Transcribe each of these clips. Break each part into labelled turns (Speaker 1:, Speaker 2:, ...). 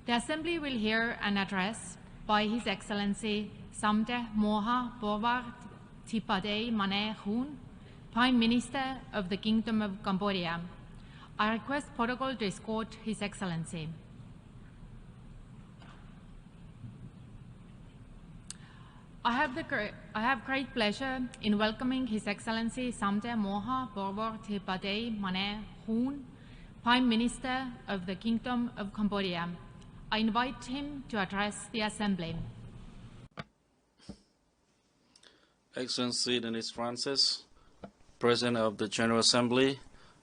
Speaker 1: The Assembly will hear an address by His Excellency Samdech Moha Bawar Thipadej Mane Hun, Prime Minister of the Kingdom of Cambodia. I request protocol to escort His Excellency. I have great pleasure in welcoming His Excellency Samdech Moha Bawar Thipadej Mane Hun, Prime Minister of the Kingdom of Cambodia. I invite him to address the Assembly.
Speaker 2: Excellency Denis Francis, President of the General Assembly,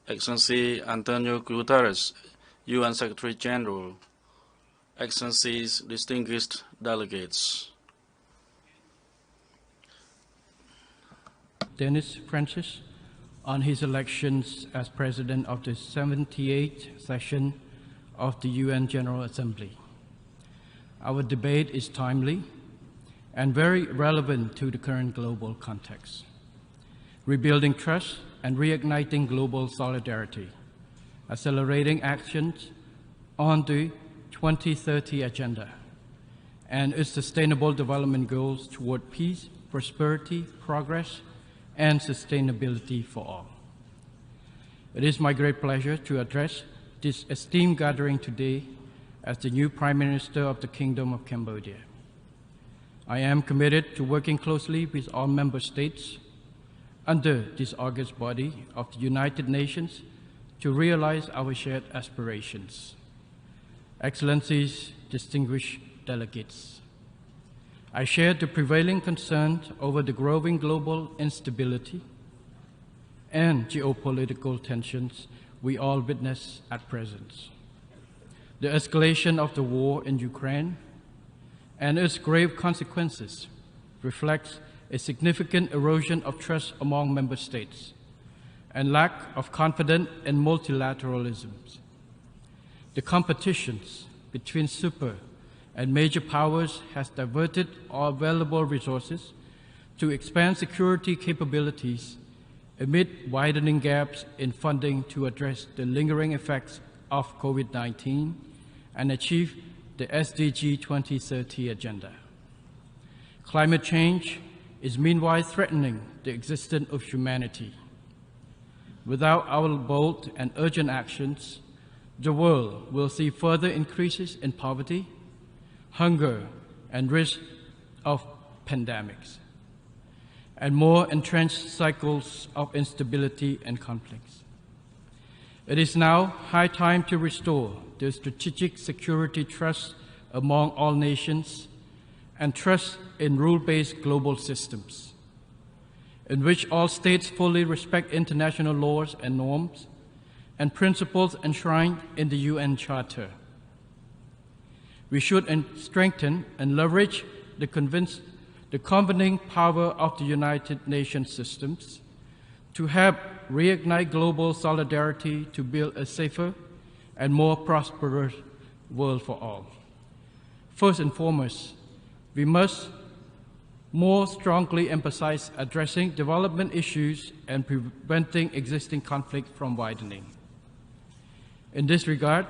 Speaker 2: Excellency Antonio Guterres, UN Secretary General, Excellencies, distinguished delegates.
Speaker 3: Denis Francis, on his elections as President of the 78th session of the UN General Assembly. Our debate is timely and very relevant to the current global context. Rebuilding trust and reigniting global solidarity, accelerating actions on the 2030 agenda and its sustainable development goals toward peace, prosperity, progress, and sustainability for all. It is my great pleasure to address this esteemed gathering today as the new Prime Minister of the Kingdom of Cambodia. I am committed to working closely with all member states under this august body of the United Nations to realize our shared aspirations. Excellencies, distinguished delegates, I share the prevailing concerns over the growing global instability and geopolitical tensions we all witness at present. The escalation of the war in Ukraine and its grave consequences reflects a significant erosion of trust among member states and lack of confidence in multilateralism. The competitions between super and major powers has diverted all available resources to expand security capabilities amid widening gaps in funding to address the lingering effects of COVID-19 and achieve the SDG 2030 agenda. Climate change is meanwhile threatening the existence of humanity. Without our bold and urgent actions, the world will see further increases in poverty, hunger, and risk of pandemics, and more entrenched cycles of instability and conflicts. It is now high time to restore the strategic security trust among all nations and trust in rule-based global systems, in which all states fully respect international laws and norms and principles enshrined in the UN Charter. We should strengthen and leverage the convening power of the United Nations systems to help reignite global solidarity to build a safer and more prosperous world for all. First and foremost, we must more strongly emphasize addressing development issues and preventing existing conflict from widening. In this regard,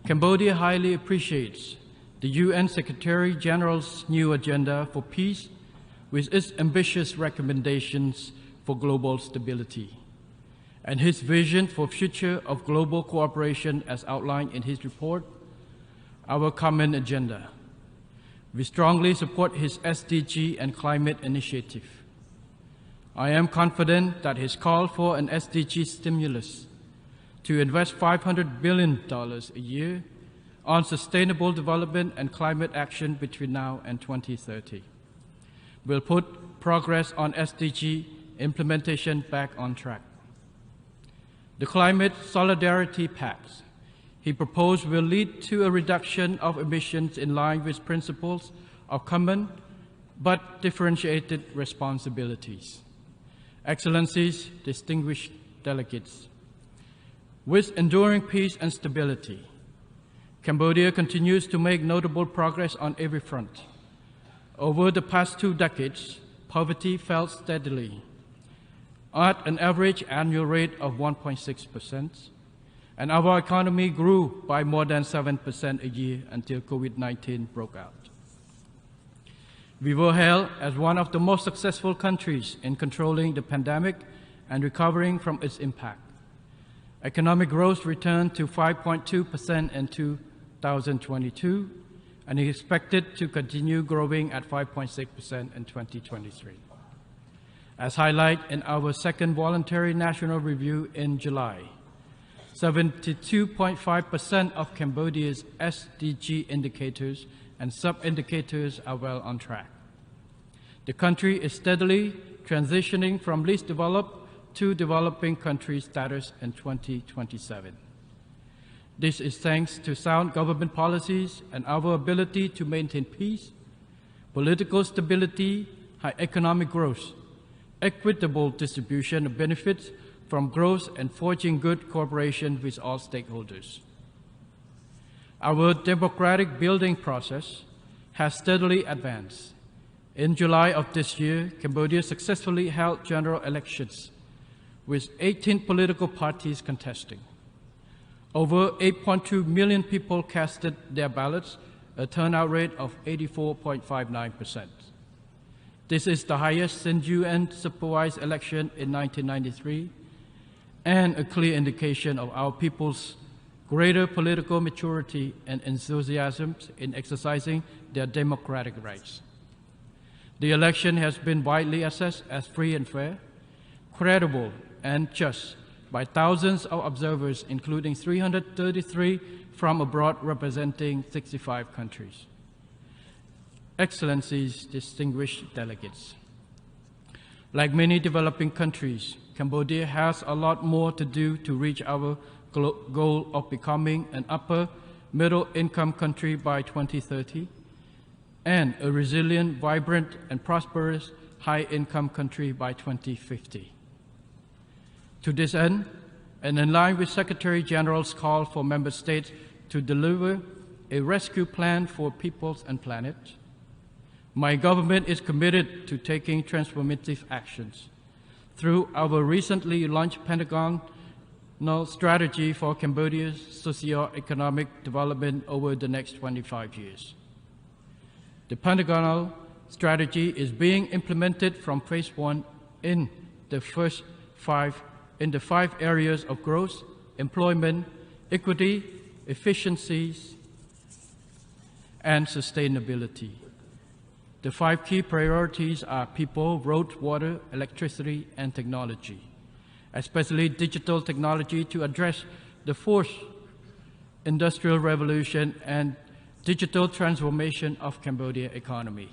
Speaker 3: Cambodia highly appreciates the UN Secretary General's new agenda for peace with its ambitious recommendations for global stability and his vision for future of global cooperation as outlined in his report, Our Common Agenda. We strongly support his SDG and climate initiative. I am confident that his call for an SDG stimulus to invest $500 billion a year on sustainable development and climate action between now and 2030 will put progress on SDG implementation back on track. The Climate Solidarity Pact he proposed will lead to a reduction of emissions in line with principles of common but differentiated responsibilities. Excellencies, distinguished delegates, with enduring peace and stability, Cambodia continues to make notable progress on every front. Over the past 2 decades, poverty fell steadily at an average annual rate of 1.6%. and our economy grew by more than 7% a year until COVID-19 broke out. We were hailed as one of the most successful countries in controlling the pandemic and recovering from its impact. Economic growth returned to 5.2% in 2022 and is expected to continue growing at 5.6% in 2023. As highlighted in our second voluntary national review in July, 72.5% of Cambodia's SDG indicators and sub-indicators are well on track. The country is steadily transitioning from least developed to developing country status in 2027. This is thanks to sound government policies and our ability to maintain peace, political stability, high economic growth, equitable distribution of benefits from growth, and forging good cooperation with all stakeholders. Our democratic building process has steadily advanced. In July of this year, Cambodia successfully held general elections with 18 political parties contesting. Over 8.2 million people casted their ballots, a turnout rate of 84.59%. This is the highest since UN supervised election in 1993 and a clear indication of our people's greater political maturity and enthusiasm in exercising their democratic rights. The election has been widely assessed as free and fair, credible and just by thousands of observers, including 333 from abroad representing 65 countries. Excellencies, distinguished delegates. Like many developing countries, Cambodia has a lot more to do to reach our goal of becoming an upper middle income country by 2030 and a resilient, vibrant and prosperous high income country by 2050. To this end, and in line with Secretary General's call for member states to deliver a rescue plan for peoples and planet, my government is committed to taking transformative actions through our recently launched Pentagonal strategy for Cambodia's socio-economic development over the next 25 years. The Pentagonal strategy is being implemented from phase 1 in the five areas of growth, employment, equity, efficiencies, and sustainability. The 5 key priorities are people, road, water, electricity, and technology, especially digital technology to address the fourth industrial revolution and digital transformation of Cambodia economy.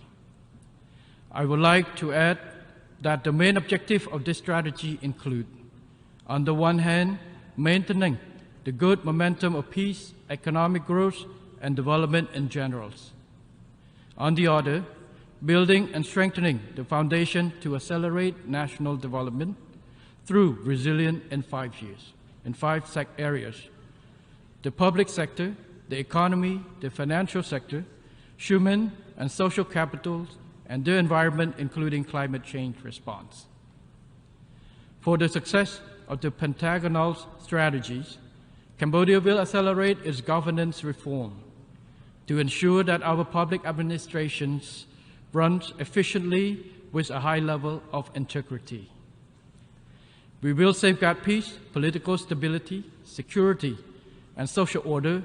Speaker 3: I would like to add that the main objective of this strategy include, on the one hand, maintaining the good momentum of peace, economic growth, and development in general. On the other, building and strengthening the foundation to accelerate national development through resilience in 5 years, in 5 areas: the public sector, the economy, the financial sector, human and social capital, and the environment, including climate change response. For the success of the Pentagonal strategies, Cambodia will accelerate its governance reform to ensure that our public administrations runs efficiently with a high level of integrity. We will safeguard peace, political stability, security, and social order,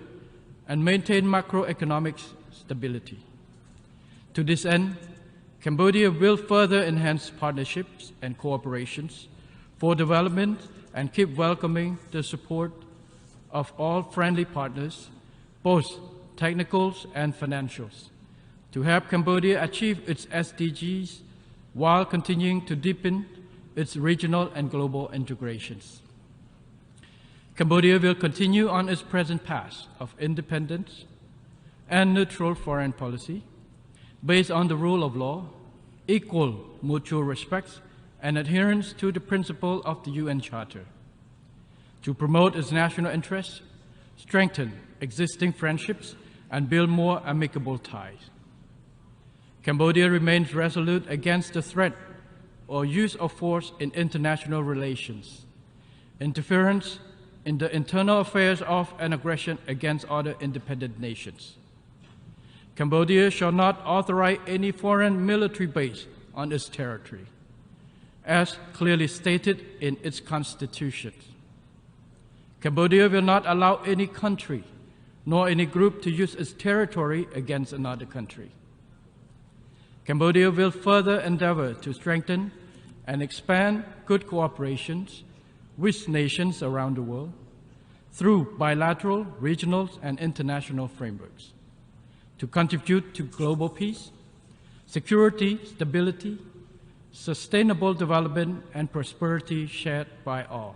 Speaker 3: and maintain macroeconomic stability. To this end, Cambodia will further enhance partnerships and cooperations for development and keep welcoming the support of all friendly partners, both technicals and financials, to help Cambodia achieve its SDGs while continuing to deepen its regional and global integrations. Cambodia will continue on its present path of independence and neutral foreign policy based on the rule of law, equal mutual respect, and adherence to the principle of the UN Charter, to promote its national interests, strengthen existing friendships, and build more amicable ties. Cambodia remains resolute against the threat or use of force in international relations, interference in the internal affairs of an aggression against other independent nations. Cambodia shall not authorize any foreign military base on its territory, as clearly stated in its constitution. Cambodia will not allow any country nor any group to use its territory against another country. Cambodia will further endeavor to strengthen and expand good cooperation with nations around the world through bilateral, regional, and international frameworks to contribute to global peace, security, stability, sustainable development, and prosperity shared by all.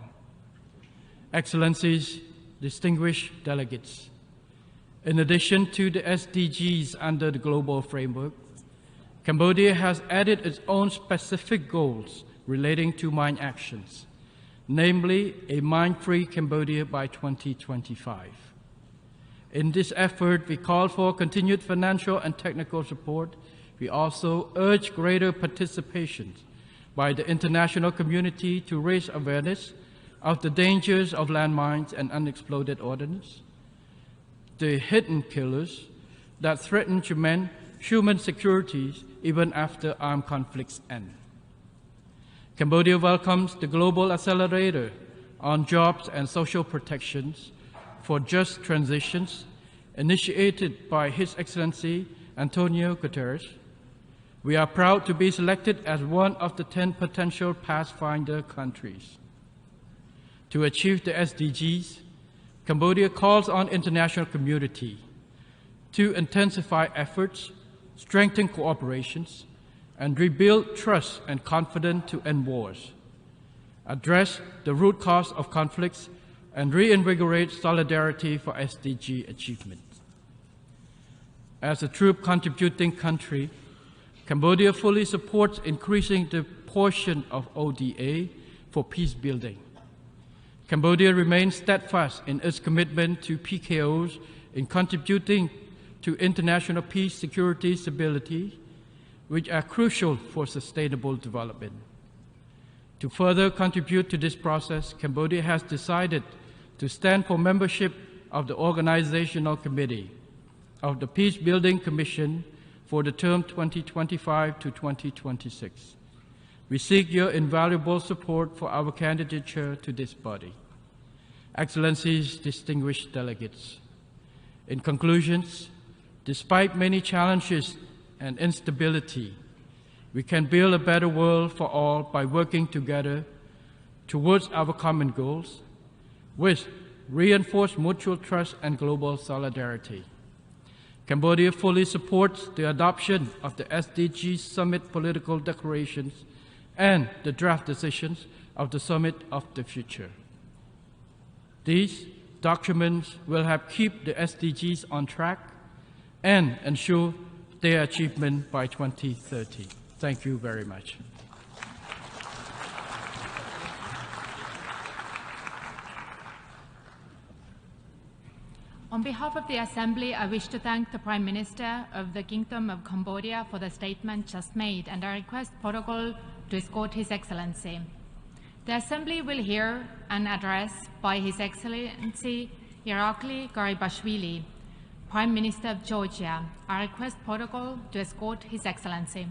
Speaker 3: Excellencies, distinguished delegates, in addition to the SDGs under the global framework, Cambodia has added its own specific goals relating to mine actions, namely a mine-free Cambodia by 2025. In this effort, we call for continued financial and technical support. We also urge greater participation by the international community to raise awareness of the dangers of landmines and unexploded ordnance, the hidden killers that threaten human security even after armed conflicts end. Cambodia welcomes the Global Accelerator on Jobs and Social Protections for Just Transitions, initiated by His Excellency Antonio Guterres. We are proud to be selected as one of the 10 potential Pathfinder countries. To achieve the SDGs, Cambodia calls on international community to intensify efforts, strengthen cooperations, and rebuild trust and confidence to end wars, address the root cause of conflicts, and reinvigorate solidarity for SDG achievement. As a true contributing country, Cambodia fully supports increasing the portion of ODA for peace building. Cambodia remains steadfast in its commitment to PKOs in contributing to international peace, security, stability, which are crucial for sustainable development. To further contribute to this process, Cambodia has decided to stand for membership of the Organizational Committee of the Peace Building Commission for the term 2025 to 2026. We seek your invaluable support for our candidature to this body. Excellencies, distinguished delegates, in conclusions, despite many challenges and instability, we can build a better world for all by working together towards our common goals, which reinforce mutual trust and global solidarity. Cambodia fully supports the adoption of the SDG Summit political declarations and the draft decisions of the Summit of the Future. These documents will help keep the SDGs on track and ensure their achievement by 2030. Thank you very much.
Speaker 1: On behalf of the Assembly, I wish to thank the Prime Minister of the Kingdom of Cambodia for the statement just made, and I request protocol to escort His Excellency. The Assembly will hear an address by His Excellency Irakli Garibashvili, Prime Minister of Georgia. I request protocol to escort His Excellency.